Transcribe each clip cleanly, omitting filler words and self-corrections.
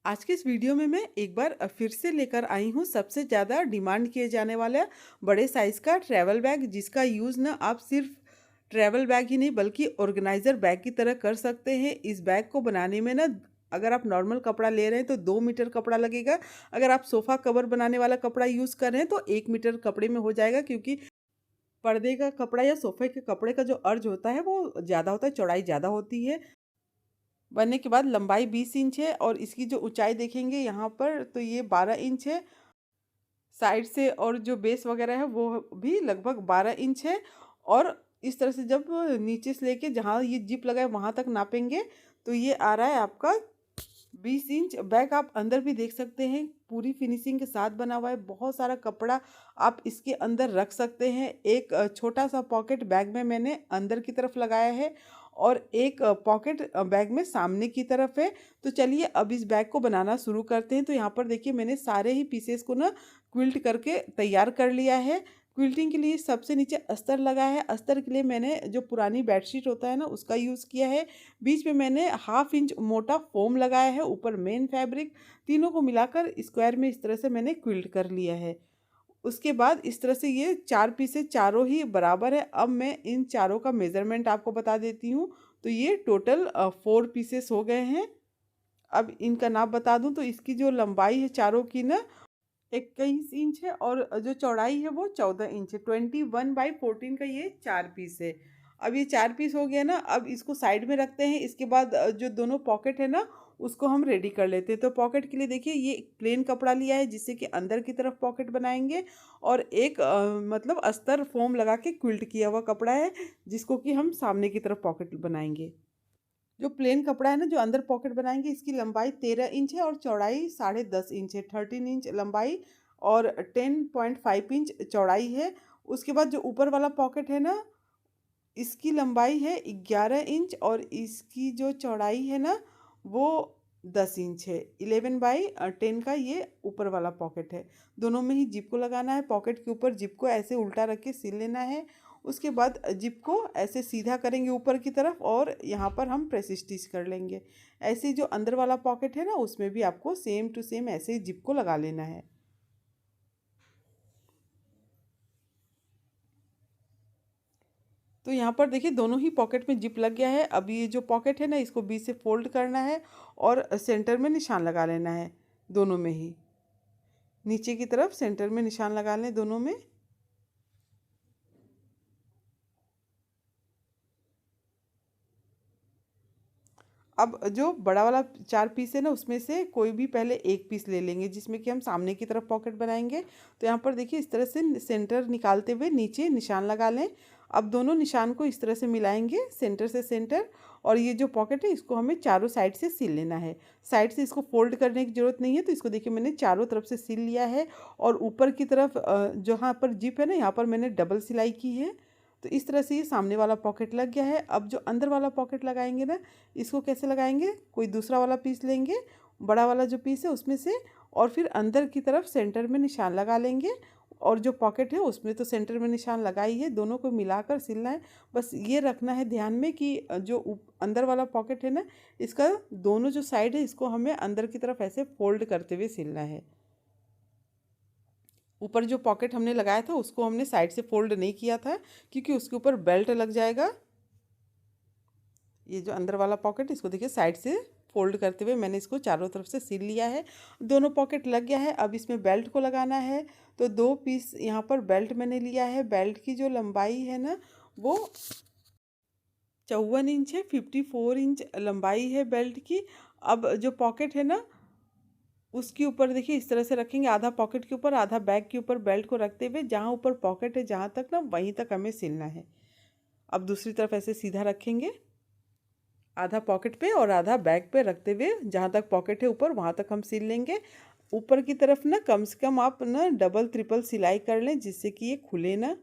आज के इस वीडियो में मैं एक बार फिर से लेकर आई हूँ सबसे ज़्यादा डिमांड किए जाने वाला बड़े साइज़ का ट्रैवल बैग, जिसका यूज़ ना आप सिर्फ ट्रैवल बैग ही नहीं बल्कि ऑर्गेनाइज़र बैग की तरह कर सकते हैं। इस बैग को बनाने में ना, अगर आप नॉर्मल कपड़ा ले रहे हैं तो 2 मीटर कपड़ा लगेगा। अगर आप सोफ़ा कवर बनाने वाला कपड़ा यूज़ कर रहे हैं तो 1 मीटर कपड़े में हो जाएगा, क्योंकि पर्दे का कपड़ा या सोफ़े के कपड़े का जो अर्ज होता है वो ज़्यादा होता है, चौड़ाई ज़्यादा होती है। बनने के बाद लंबाई 20 इंच है और इसकी जो ऊंचाई देखेंगे यहाँ पर तो ये 12 इंच है। साइड से और जो बेस वगैरह है वो भी लगभग 12 इंच है। और इस तरह से जब नीचे से लेके जहाँ ये जिप लगा है वहाँ तक नापेंगे तो ये आ रहा है आपका 20 इंच। बैग आप अंदर भी देख सकते हैं, पूरी फिनिशिंग के साथ बना हुआ है। बहुत सारा कपड़ा आप इसके अंदर रख सकते हैं। एक छोटा सा पॉकेट बैग में मैंने अंदर की तरफ लगाया है और एक पॉकेट बैग में सामने की तरफ है। तो चलिए अब इस बैग को बनाना शुरू करते हैं। तो यहाँ पर देखिए मैंने सारे ही पीसेस को ना क्विल्ट करके तैयार कर लिया है। क्विल्टिंग के लिए सबसे नीचे अस्तर लगा है। अस्तर के लिए मैंने जो पुरानी बेडशीट होता है ना उसका यूज़ किया है। बीच में मैंने 1/2 इंच मोटा फोम लगाया है, ऊपर मेन फैब्रिक। तीनों को मिलाकर स्क्वायर में इस तरह से मैंने क्विल्ट कर लिया है। उसके बाद इस तरह से ये 4 पीसेस चारों ही बराबर है। अब मैं इन चारों का मेज़रमेंट आपको बता देती हूँ। तो ये टोटल 4 पीसेस हो गए हैं। अब इनका नाप बता दूँ तो इसकी जो लंबाई है चारों की ना 21 इंच है और जो चौड़ाई है वो 14 इंच है। 21/14 का ये 4 पीस है। अब ये 4 पीस हो गया ना, अब इसको साइड में रखते हैं। इसके बाद जो दोनों पॉकेट है ना उसको हम रेडी कर लेते हैं। तो पॉकेट के लिए देखिए ये एक प्लेन कपड़ा लिया है जिससे कि अंदर की तरफ पॉकेट बनाएंगे। और एक मतलब अस्तर फोम लगा के क्विल्ट किया हुआ कपड़ा है जिसको कि हम सामने की तरफ पॉकेट बनाएंगे। जो प्लेन कपड़ा है ना जो अंदर पॉकेट बनाएंगे, इसकी लंबाई 13 इंच है और चौड़ाई 10.5 इंच है। 13 इंच लंबाई और 10.5 इंच चौड़ाई है। उसके बाद जो ऊपर वाला पॉकेट है ना इसकी लंबाई है 11 इंच और इसकी जो चौड़ाई है ना वो 10 इंच है। 11/10 का ये ऊपर वाला पॉकेट है। दोनों में ही जिप को लगाना है। पॉकेट के ऊपर जिप को ऐसे उल्टा रख के सिल लेना है। उसके बाद जिप को ऐसे सीधा करेंगे ऊपर की तरफ और यहाँ पर हम प्रेस स्टिच कर लेंगे। ऐसे जो अंदर वाला पॉकेट है ना उसमें भी आपको सेम टू सेम ऐसे ही जिप को लगा लेना है। तो यहाँ पर देखिए दोनों ही पॉकेट में जिप लग गया है। अब ये जो पॉकेट है ना इसको बीच से फोल्ड करना है और सेंटर में निशान लगा लेना है। दोनों में ही नीचे की तरफ सेंटर में निशान लगा लें दोनों में। अब जो बड़ा वाला 4 पीस है ना उसमें से कोई भी पहले एक पीस ले लेंगे जिसमें कि हम सामने की तरफ पॉकेट बनाएंगे। तो यहाँ पर देखिए इस तरह से सेंटर निकालते हुए नीचे निशान लगा लें। अब दोनों निशान को इस तरह से मिलाएंगे सेंटर से सेंटर। और ये जो पॉकेट है इसको हमें चारों साइड से सिल लेना है। साइड से इसको फोल्ड करने की ज़रूरत नहीं है। तो इसको देखिए मैंने चारों तरफ से सिल लिया है। और ऊपर की तरफ जहाँ पर जिप है ना यहाँ पर मैंने डबल सिलाई की है। तो इस तरह से ये सामने वाला पॉकेट लग गया है। अब जो अंदर वाला पॉकेट लगाएंगे ना इसको कैसे लगाएंगे, कोई दूसरा वाला पीस लेंगे, बड़ा वाला जो पीस है उसमें से, और फिर अंदर की तरफ सेंटर में निशान लगा लेंगे। और जो पॉकेट है उसमें तो सेंटर में निशान लगाई है, दोनों को मिलाकर सिलना है। बस ये रखना है ध्यान में कि जो अंदर वाला पॉकेट है ना इसका दोनों जो साइड है इसको हमें अंदर की तरफ ऐसे फोल्ड करते हुए सिलना है। ऊपर जो पॉकेट हमने लगाया था उसको हमने साइड से फोल्ड नहीं किया था क्योंकि उसके ऊपर बेल्ट लग जाएगा। ये जो अंदर वाला पॉकेट इसको देखिए साइड से फोल्ड करते हुए मैंने इसको चारों तरफ से सिल लिया है। दोनों पॉकेट लग गया है। अब इसमें बेल्ट को लगाना है। तो 2 पीस यहाँ पर बेल्ट मैंने लिया है। बेल्ट की जो लंबाई है ना वो 54 इंच है। 54 इंच लंबाई है बेल्ट की। अब जो पॉकेट है ना उसके ऊपर देखिए इस तरह से रखेंगे, आधा पॉकेट के ऊपर आधा बैग के ऊपर बेल्ट को रखते हुए जहाँ ऊपर पॉकेट है जहाँ तक ना वहीं तक हमें सिलना है। अब दूसरी तरफ ऐसे सीधा रखेंगे, आधा पॉकेट पे और आधा बैग पे रखते हुए जहाँ तक पॉकेट है ऊपर वहाँ तक हम सिल लेंगे। ऊपर की तरफ ना कम से कम आप ना डबल ट्रिपल सिलाई कर लें जिससे कि ये खुले ना।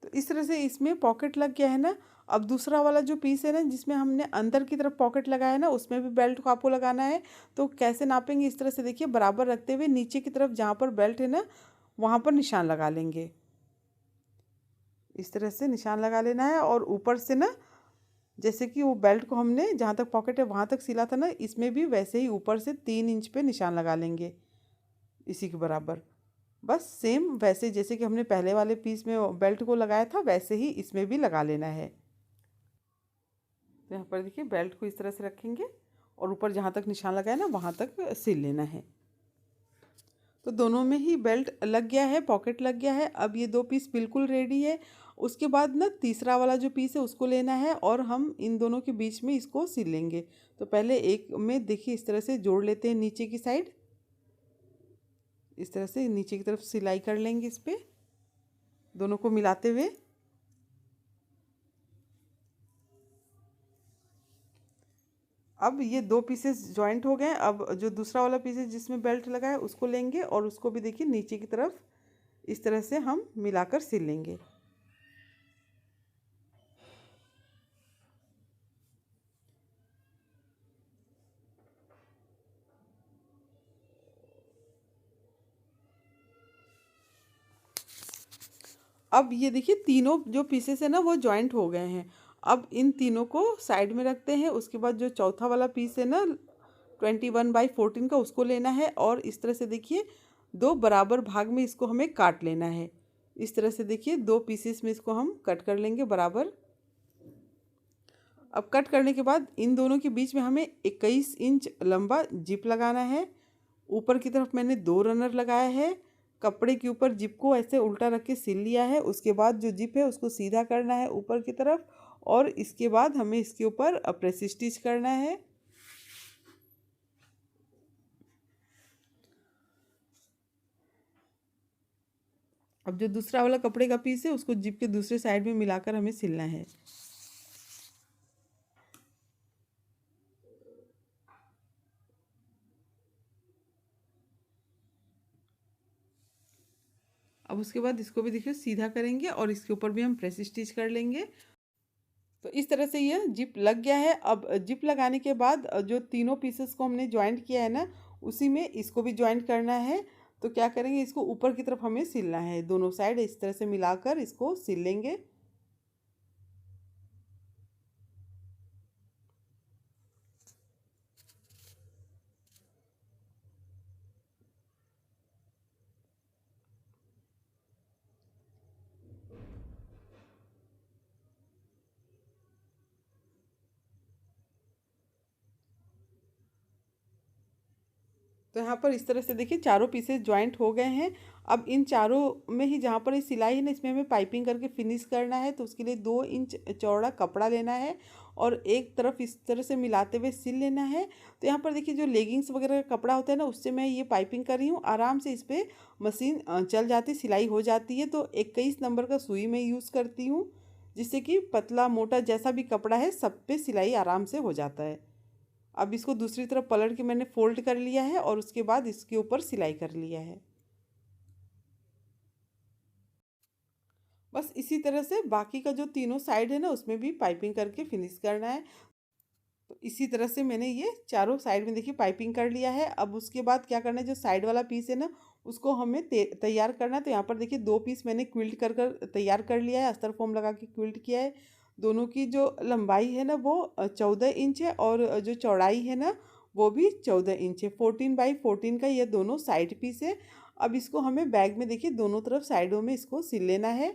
तो इस तरह से इसमें पॉकेट लग गया है ना। अब दूसरा वाला जो पीस है ना, जिसमें हमने अंदर की तरफ पॉकेट लगाया है ना, उसमें भी बेल्ट को आपको लगाना है। तो कैसे नापेंगे, इस तरह से देखिए, बराबर रखते हुए नीचे की तरफ जहाँ पर बेल्ट है ना, वहाँ पर निशान लगा लेंगे। इस तरह से निशान लगा लेना है। और ऊपर से ना, जैसे कि वो बेल्ट को हमने जहाँ तक पॉकेट है वहाँ तक सिला था ना, इसमें भी वैसे ही ऊपर से 3 इंच पे निशान लगा लेंगे, इसी के बराबर। बस सेम वैसे जैसे कि हमने पहले वाले पीस में बेल्ट को लगाया था, वैसे ही इसमें भी लगा लेना है। तो यहाँ पर देखिए, बेल्ट को इस तरह से रखेंगे और ऊपर जहाँ तक निशान लगाया ना, वहाँ तक सिल लेना है। तो दोनों में ही बेल्ट लग गया है, पॉकेट लग गया है। अब ये 2 पीस बिल्कुल रेडी है। उसके बाद ना तीसरा वाला जो पीस है उसको लेना है और हम इन दोनों के बीच में इसको सिल लेंगे। तो पहले एक में देखिए इस तरह से जोड़ लेते हैं नीचे की साइड। इस तरह से नीचे की तरफ सिलाई कर लेंगे इस पर, दोनों को मिलाते हुए। अब ये 2 पीसेस जॉइंट हो गए। अब जो दूसरा वाला पीस है जिसमें बेल्ट लगा है उसको लेंगे और उसको भी देखिए नीचे की तरफ इस तरह से हम मिलाकर सिल लेंगे। अब ये देखिए, तीनों जो पीसेस है ना वो जॉइंट हो गए हैं। अब इन तीनों को साइड में रखते हैं। उसके बाद जो चौथा वाला पीस है ना, 21/14 का, उसको लेना है और इस तरह से देखिए 2 बराबर भाग में इसको हमें काट लेना है। इस तरह से देखिए 2 पीसेस में इसको हम कट कर लेंगे बराबर। अब कट करने के बाद इन दोनों के बीच में हमें 21 इंच लंबा जिप लगाना है। ऊपर की तरफ मैंने 2 रनर लगाया है। कपड़े के ऊपर जिप को ऐसे उल्टा रख के सिल लिया है। उसके बाद जो जिप है उसको सीधा करना है ऊपर की तरफ और इसके बाद हमें इसके ऊपर प्रेस स्टिच करना है। अब जो दूसरा वाला कपड़े का पीस है उसको जिप के दूसरे साइड में मिलाकर हमें सिलना है। अब उसके बाद इसको भी देखिए सीधा करेंगे और इसके ऊपर भी हम प्रेस स्टिच कर लेंगे। तो इस तरह से ये जिप लग गया है। अब जिप लगाने के बाद जो तीनों पीसेस को हमने ज्वाइंट किया है ना, उसी में इसको भी ज्वाइंट करना है। तो क्या करेंगे, इसको ऊपर की तरफ हमें सिलना है, दोनों साइड इस तरह से मिलाकर इसको सिल लेंगे। तो यहाँ पर इस तरह से देखिए चारों पीसेस ज्वाइंट हो गए हैं। अब इन चारों में ही जहाँ पर ये सिलाई है ना, इसमें हमें पाइपिंग करके फिनिश करना है। तो उसके लिए 2 इंच चौड़ा कपड़ा लेना है और एक तरफ इस तरह से मिलाते हुए सिल लेना है। तो यहाँ पर देखिए जो लेगिंग्स वगैरह का कपड़ा होता है ना, उससे मैं ये पाइपिंग कर रही हूँ। आराम से इस पर मशीन चल जाती, सिलाई हो जाती है। तो 21 नंबर का सुई मैं यूज़ करती हूँ, जिससे कि पतला मोटा जैसा भी कपड़ा है सब पे सिलाई आराम से हो जाता है। अब इसको दूसरी तरफ पलट के मैंने फोल्ड कर लिया है और उसके बाद इसके ऊपर सिलाई कर लिया है। बस इसी तरह से बाकी का जो तीनों साइड है ना, उसमें भी पाइपिंग करके फिनिश करना है। तो इसी तरह से मैंने ये चारों साइड में देखिए पाइपिंग कर लिया है। अब उसके बाद क्या करना है, जो साइड वाला पीस है ना, उसको हमें तैयार करना है। तो यहाँ पर देखिए 2 पीस मैंने क्विल्ट कर कर तैयार कर लिया है, अस्तर फोम लगा के क्विल्ट किया है। दोनों की जो लंबाई है ना वो 14 इंच है और जो चौड़ाई है ना वो भी 14 इंच है। 14/14 का ये दोनों साइड पीस है। अब इसको हमें बैग में देखिए दोनों तरफ साइडों में इसको सिल लेना है।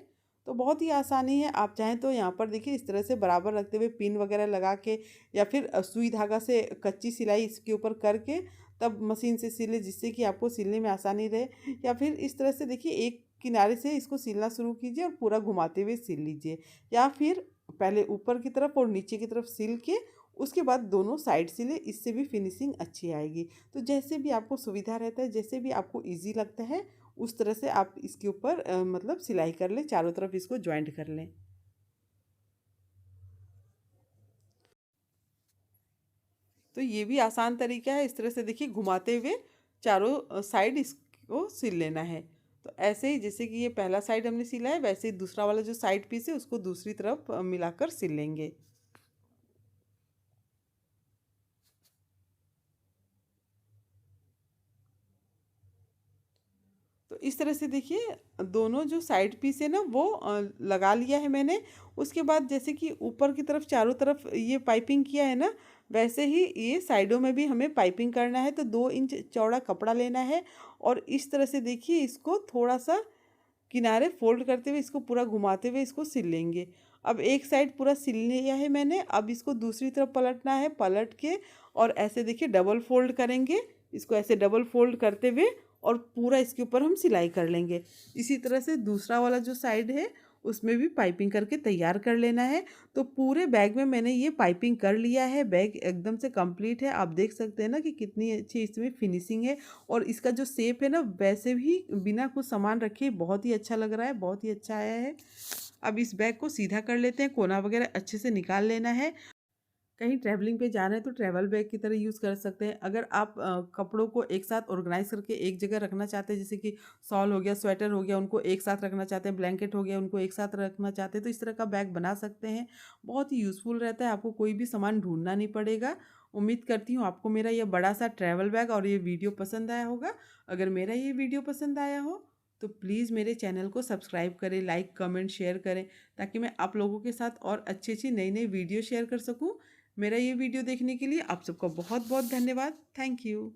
तो बहुत ही आसानी है। आप चाहें तो यहाँ पर देखिए इस तरह से बराबर रखते हुए पिन वगैरह लगा के या फिर सुई धागा से कच्ची सिलाई इसके ऊपर करके तब मशीन से सिले, जिससे कि आपको सिलने में आसानी रहे। या फिर इस तरह से देखिए एक किनारे से इसको सिलना शुरू कीजिए और पूरा घुमाते हुए सिल लीजिए। या फिर पहले ऊपर की तरफ और नीचे की तरफ सिल के उसके बाद दोनों साइड सिले, इससे भी फिनिशिंग अच्छी आएगी। तो जैसे भी आपको सुविधा रहता है, जैसे भी आपको ईजी लगता है, उस तरह से आप इसके ऊपर मतलब सिलाई कर लें, चारों तरफ इसको ज्वाइंट कर लें। तो ये भी आसान तरीका है। इस तरह से देखिए घुमाते हुए चारों साइड इसको सिल लेना है। तो ऐसे ही जैसे कि ये पहला साइड हमने सिला है, वैसे ही दूसरा वाला जो साइड पीस है उसको दूसरी तरफ मिलाकर सिल लेंगे। तो इस तरह से देखिए दोनों जो साइड पीस है ना वो लगा लिया है मैंने। उसके बाद जैसे कि ऊपर की तरफ चारों तरफ ये पाइपिंग किया है ना, वैसे ही ये साइडों में भी हमें पाइपिंग करना है। तो 2 इंच चौड़ा कपड़ा लेना है और इस तरह से देखिए इसको थोड़ा सा किनारे फोल्ड करते हुए इसको पूरा घुमाते हुए इसको सिल लेंगे। अब एक साइड पूरा सिल लिया है मैंने, अब इसको दूसरी तरफ पलटना है। पलट के और ऐसे देखिए डबल फोल्ड करेंगे, इसको ऐसे डबल फोल्ड करते हुए और पूरा इसके ऊपर हम सिलाई कर लेंगे। इसी तरह से दूसरा वाला जो साइड है उसमें भी पाइपिंग करके तैयार कर लेना है। तो पूरे बैग में मैंने ये पाइपिंग कर लिया है, बैग एकदम से कंप्लीट है। आप देख सकते हैं ना कि कितनी अच्छी इसमें फिनिशिंग है और इसका जो शेप है ना वैसे भी बिना कुछ सामान रखे बहुत ही अच्छा लग रहा है, बहुत ही अच्छा आया है। अब इस बैग को सीधा कर लेते हैं, कोना वगैरह अच्छे से निकाल लेना है। कहीं ट्रैवलिंग पे जा रहे हैं तो ट्रैवल बैग की तरह यूज़ कर सकते हैं। अगर आप कपड़ों को एक साथ ऑर्गेनाइज करके एक जगह रखना चाहते हैं, जैसे कि शॉल हो गया, स्वेटर हो गया, उनको एक साथ रखना चाहते हैं, ब्लैंकेट हो गया, उनको एक साथ रखना चाहते हैं, तो इस तरह का बैग बना सकते हैं। बहुत ही यूज़फुल रहता है, आपको कोई भी सामान ढूंढना नहीं पड़ेगा। उम्मीद करती हूँ आपको मेरा ये बड़ा सा ट्रैवल बैग और ये वीडियो पसंद आया होगा। अगर मेरा ये वीडियो पसंद आया हो तो प्लीज़ मेरे चैनल को सब्सक्राइब करें, लाइक कमेंट शेयर करें, ताकि मैं आप लोगों के साथ और अच्छी अच्छी नई नई वीडियो शेयर कर सकूँ। मेरा ये वीडियो देखने के लिए आप सबका बहुत बहुत धन्यवाद। Thank you.